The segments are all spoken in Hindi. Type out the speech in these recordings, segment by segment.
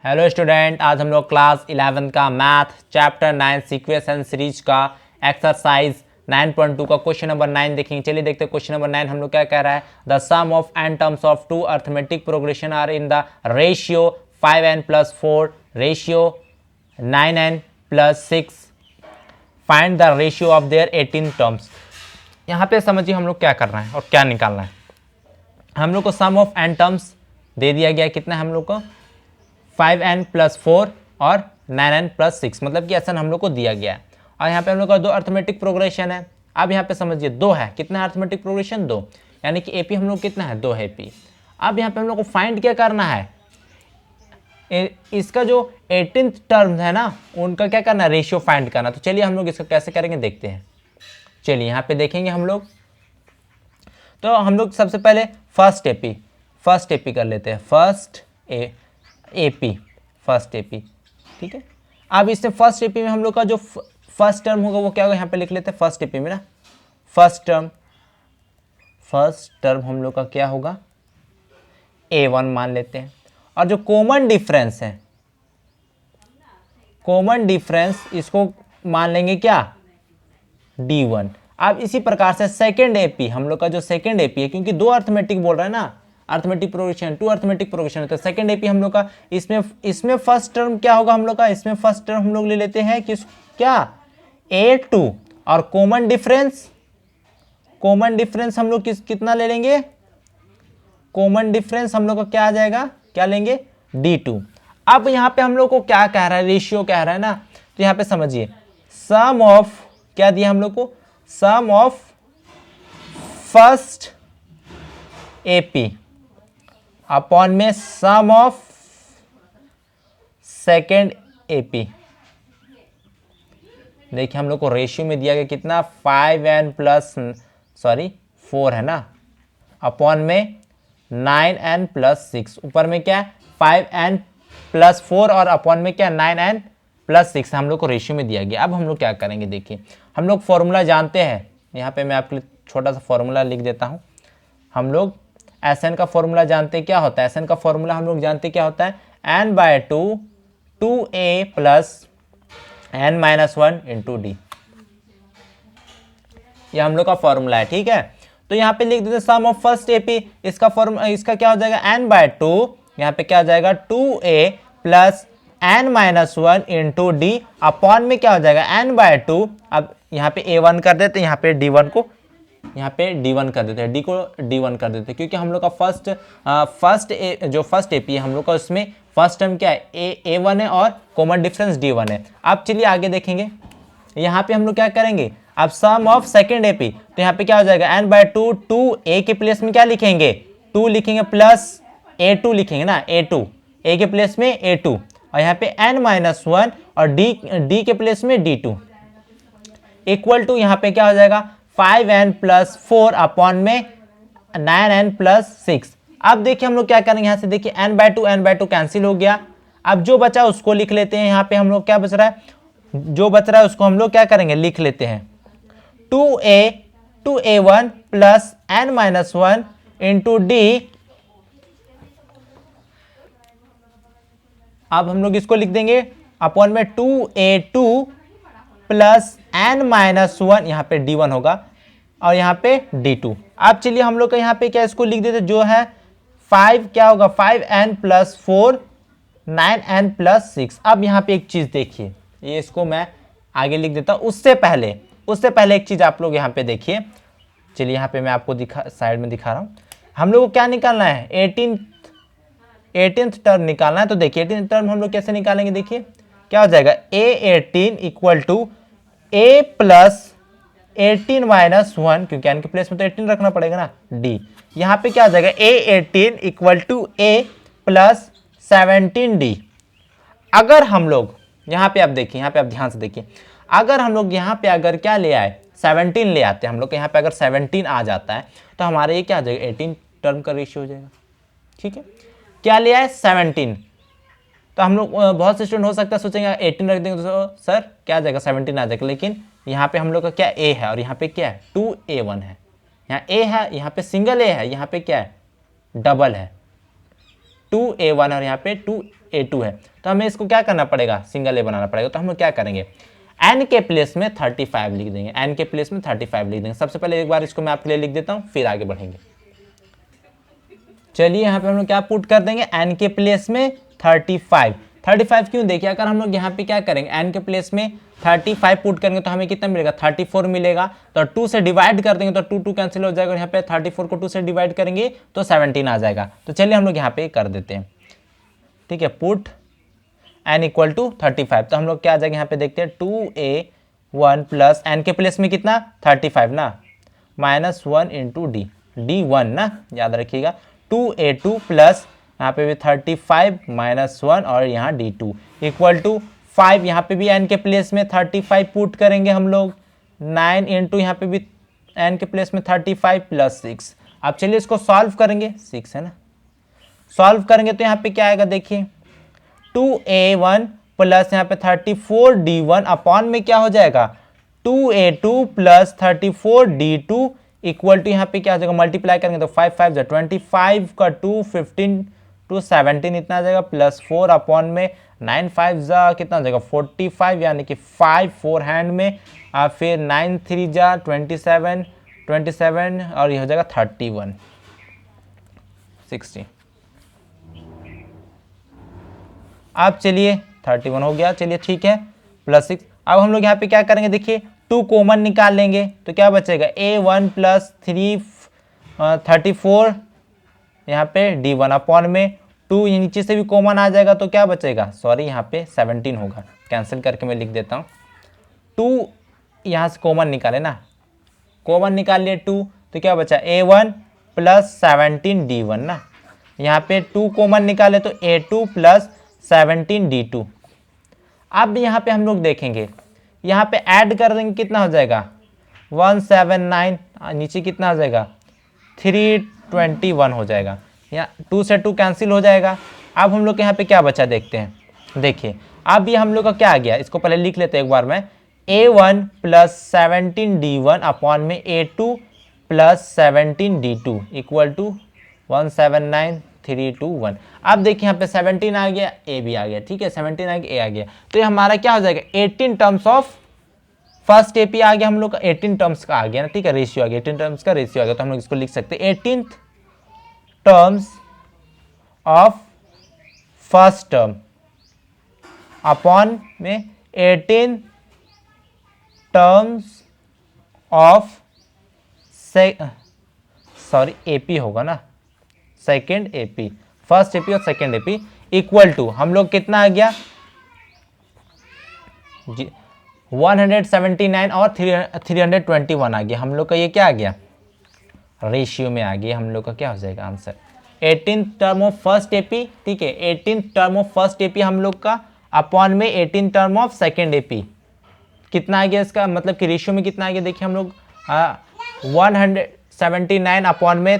हेलो स्टूडेंट, आज हम लोग क्लास 11 का math chapter 9 sequence and series का एक्सरसाइज 9.2 का क्वेश्चन नंबर 9 देखेंगे। चलिए देखते हैं क्वेश्चन नंबर 9 हम लोग क्या कह रहा है। The sum of n terms of two arithmetic progression are in the ratio 5n+4 ratio 9n+6 find the ratio of their 18 terms. यहाँ पे समझिए हम लोग क्या कर रहे हैं और क्या निकालना है। हम लोग को सम ऑफ n टर्म्स दे दिया गया, कितना हम लोग को 5n+4 और 9n+6, मतलब कि ऐसा हम लोग को दिया गया है। और यहाँ पे हम लोग का दो अर्थमेटिक प्रोग्रेशन है। अब यहाँ पे समझिए दो है, कितना है अर्थमेटिक प्रोग्रेशन? दो, यानी कि एपी हम लोग कितना है? 2 है एपी। अब यहाँ पे हम लोग को फाइंड क्या करना है, इसका जो 18th टर्म है ना, उनका क्या करना है? रेशियो फाइंड करना। तो चलिए हम लोग इसका कैसे करेंगे देखते हैं। चलिए यहाँ पे देखेंगे हम लोग। तो हम लोग सबसे पहले फर्स्ट एपी कर लेते हैं। फर्स्ट एपी, ठीक है। अब इससे फर्स्ट एपी में हम लोग का जो फर्स्ट टर्म होगा वो क्या होगा, यहाँ पे लिख लेते हैं फर्स्ट एपी में ना। फर्स्ट टर्म हम लोग का क्या होगा? A1 मान लेते हैं। और जो कॉमन डिफरेंस इसको मान लेंगे क्या? D1। अब इसी प्रकार से सेकेंड एपी, हम लोग का जो सेकेंड एपी है, क्योंकि दो अर्थमेटिक बोल रहा है ना, arithmetic progression, two arithmetic progression है, तो सेकेंड एपी हम लोग का इसमें फर्स्ट टर्म क्या होगा हम लोग का? इसमें फर्स्ट टर्म हम लोग ले लेते हैं कि क्या? A2। और कॉमन डिफरेंस हम लोग कितना ले लेंगे? कॉमन डिफरेंस हम लोग का क्या आ जाएगा? क्या लेंगे? D2। अब यहाँ पे हम लोग को क्या कह रहा है? रेशियो कह रहा है ना। तो यहाँ पे समझिए सम ऑफ क्या दिया हम लोग को? सम ऑफ फर्स्ट एपी अपॉन में सम ऑफ सेकेंड एपी। देखिए हम लोग को रेशियो में दिया गया कितना? 4 है ना, अपॉन में 9n+6। ऊपर में क्या है? 5n+4 और अपॉन में क्या? 9n+6 हम लोग को रेशियो में दिया गया। अब हम लोग क्या करेंगे देखिए, हम लोग फॉर्मूला जानते हैं। यहाँ पे मैं आपके लिए छोटा सा फॉर्मूला लिख देता हूँ। हम लोग Sn का फॉर्मूला जानते हैं, क्या होता है Sn का फॉर्मूला? हम लोग जानते हैं क्या होता है? n/2 2a + n-1 × d। ये हम लोग का फॉर्मूला है, ठीक है। तो यहाँ पे लिख देते सम ऑफ फर्स्ट एपी, इसका क्या हो जाएगा? n/2, यहाँ पे क्या हो जाएगा? 2a + n-1 × d अपॉन में क्या हो जाएगा? n/2। अब यहाँ पे a1 कर देते हैं, यहाँ पे d1 को कर देते हैं, d को d1 कर देते हैं, क्योंकि हम लोग का फर्स्ट एपी है हम लोग का, उसमें फर्स्ट टर्म क्या है? a1 है और कॉमन डिफरेंस d1 है। अब चलिए आगे देखेंगे, यहाँ पे हम लोग क्या करेंगे? अब सम ऑफ सेकेंड एपी, तो यहाँ पे क्या हो जाएगा? n/2 2a के प्लेस में क्या लिखेंगे? 2 लिखेंगे प्लस a2 लिखेंगे ना, a2 a के प्लेस में a2, और यहाँ पे n-1 और d के प्लेस में d2 इक्वल टू यहाँ पे क्या हो जाएगा? 5n+4 अपॉन में 9n+6। अब देखिए हम लोग क्या करेंगे, यहाँ से देखिए n/2 कैंसिल हो गया। अब जो बचा उसको लिख लेते हैं। यहाँ पे हम लोग क्या बच रहा है? जो बच रहा है उसको हम लोग क्या करेंगे? लिख लेते हैं 2a1 + n-1 × d। अब हम लोग इसको लिख देंगे अपॉन में 2a2 + n-1, यहाँ पे d1 होगा, और यहाँ पे d2। अब चलिए हम लोग का यहाँ पे क्या इसको लिख देते, जो है 5 क्या होगा? 5n+4 9n+6। अब यहाँ पे एक चीज देखिए, ये इसको मैं आगे लिख देता हूँ। उससे पहले एक चीज आप लोग यहाँ पे देखिए। चलिए यहाँ पे मैं आपको साइड में दिखा रहा हूँ। हम लोग को क्या निकालना है? 18th टर्म निकालना है। तो देखिए 18th टर्म हम लोग कैसे निकालेंगे, देखिए क्या हो जाएगा? a18 = a + 18-1, क्योंकि n के प्लेस में तो 18 रखना पड़ेगा ना, d। यहाँ पे क्या हो जाएगा? a18 = a + 17d। अगर हम लोग यहाँ पे आप देखिए, यहाँ पे आप ध्यान से देखिए, अगर हम लोग यहाँ पे अगर क्या ले आए? 17 ले आते हैं हम लोग के। यहाँ पे अगर 17 आ जाता है तो हमारे ये क्या आ जाएगा? 18 टर्म का रेशियो हो जाएगा, ठीक है। क्या ले आए? 17। तो हम लोग बहुत से स्टूडेंट हो सकता है सोचेंगे 18 रख देंगे तो सर क्या आ जाएगा? 17 आ जाएगा। लेकिन यहाँ पे हम लोग का क्या a है और यहाँ पे क्या है? 2a1 है। यहाँ a है, यहाँ पे सिंगल a है, यहाँ पे क्या है? डबल है। 2a1 और यहाँ पे 2a2 है, तो हमें इसको क्या करना पड़ेगा, सिंगल ए बनाना पड़ेगा। तो हम लोग क्या करेंगे, n के प्लेस में 35 लिख देंगे, n के प्लेस में 35 लिख देंगे। सबसे पहले एक बार इसको मैं आपके लिए लिख देता हूँ, फिर आगे बढ़ेंगे। चलिए यहाँ पे हम लोग क्या पुट कर देंगे, n के प्लेस में 35 क्यों, देखिए अगर हम लोग यहाँ पे क्या करेंगे, n के प्लेस में 35 पुट करेंगे तो हमें कितना मिलेगा, 34 मिलेगा। तो 2 से डिवाइड कर देंगे तो 2 कैंसिल हो जाएगा, और यहाँ पे 34 को 2 से डिवाइड करेंगे तो 17 आ जाएगा। तो चलिए हम लोग यहाँ पे कर देते हैं, ठीक है, पुट n इक्वल टू 35। तो हम लोग क्या आ जाएगा, यहाँ पे देखते हैं 2a1 प्लस n के प्लेस में कितना 35 ना, -1 इंटू d1 ना, याद रखिएगा। 2a2 प्लस यहाँ पे भी 35 -1 और यहाँ d2 इक्वल टू 5, यहाँ पे भी n के प्लेस में 35 पुट करेंगे हम लोग, 9 इंटू यहाँ पे भी n के प्लेस में 35 प्लस 6। अब चलिए इसको सॉल्व करेंगे, 6 है ना, सॉल्व करेंगे तो यहाँ पे क्या आएगा, देखिए 2a1 प्लस यहाँ पे 34d1 अपॉन में क्या हो जाएगा, 2a2 plus 34d2 equal to यहाँ पे क्या हो जाएगा, मल्टीप्लाई करेंगे तो 5 5 25 का 2 15 टू 17 इतना आ जाएगा, प्लस 4 अपॉन में 9 5 जा कितना हो जाएगा 45, यानी कि 5 4 हैंड में, फिर 9 3 जा 27 और ये हो जाएगा 31 60। अब चलिए 31 हो गया, चलिए ठीक है, प्लस 6। अब हम लोग यहाँ पे क्या करेंगे, देखिए 2 कॉमन निकाल लेंगे तो क्या बचेगा, a1 प्लस 34 यहाँ पे d1 अपॉन में 2, नीचे से भी कॉमन आ जाएगा तो क्या बचेगा, सॉरी यहाँ पे 17 होगा, कैंसिल करके मैं लिख देता हूँ। 2 यहाँ से कॉमन निकाले ना, कॉमन निकाल लिए 2 तो क्या बचा, a1 प्लस 17 d1 ना, यहाँ पे 2 कॉमन निकाले तो a2 प्लस 17 d2। अब यहाँ पे हम लोग देखेंगे, यहाँ पे ऐड कर देंगे कितना हो जाएगा 179, नीचे कितना हो जाएगा 321 हो जाएगा, यहाँ 2 से 2 कैंसिल हो जाएगा। अब हम लोग के यहाँ पे क्या बचा देखते हैं, देखिए अब ये हम लोग का क्या आ गया, इसको पहले लिख लेते हैं एक बार में, a1 प्लस 17 d1 अपॉन में a2 plus 17 d2 equal to 179,321। अब देखिए यहाँ पे 17 आ गया, a भी आ गया, ठीक है, 17 आ गया, a आ गया, तो ये हमारा क्या हो जाएगा 18 टर्म्स ऑफ फर्स्ट एपी आ गया हम लोग का, 18 टर्म्स का आ गया ना, ठीक है, रेशियो आ गया, 18 टर्म्स का रेशियो आ गया। तो हम लोग इसको लिख सकते हैं 18th terms of first term upon में 18 टर्म्स ऑफ सॉरी एपी होगा ना, सेकेंड एपी, फर्स्ट एपी और सेकेंड एपी इक्वल टू हम लोग कितना आ गया 179 और 321 आ गया हम लोग का, ये क्या आ गया रेशियो में आ गया हम लोग का, क्या हो जाएगा answer 18 term of first AP, ठीक है, 18 टर्म ऑफ फर्स्ट एपी हम लोग का अपॉन में 18 टर्म ऑफ सेकेंड एपी, कितना आ गया इसका मतलब कि रेशियो में कितना आ गया, देखिए हम लोग 179 अपॉन में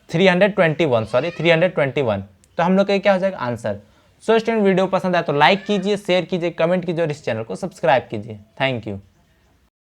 321 तो हम लोग का क्या हो जाएगा आंसर। सो स्टूडेंट वीडियो पसंद आया तो लाइक कीजिए, शेयर कीजिए, कमेंट कीजिए और इस चैनल को सब्सक्राइब कीजिए। Thank you.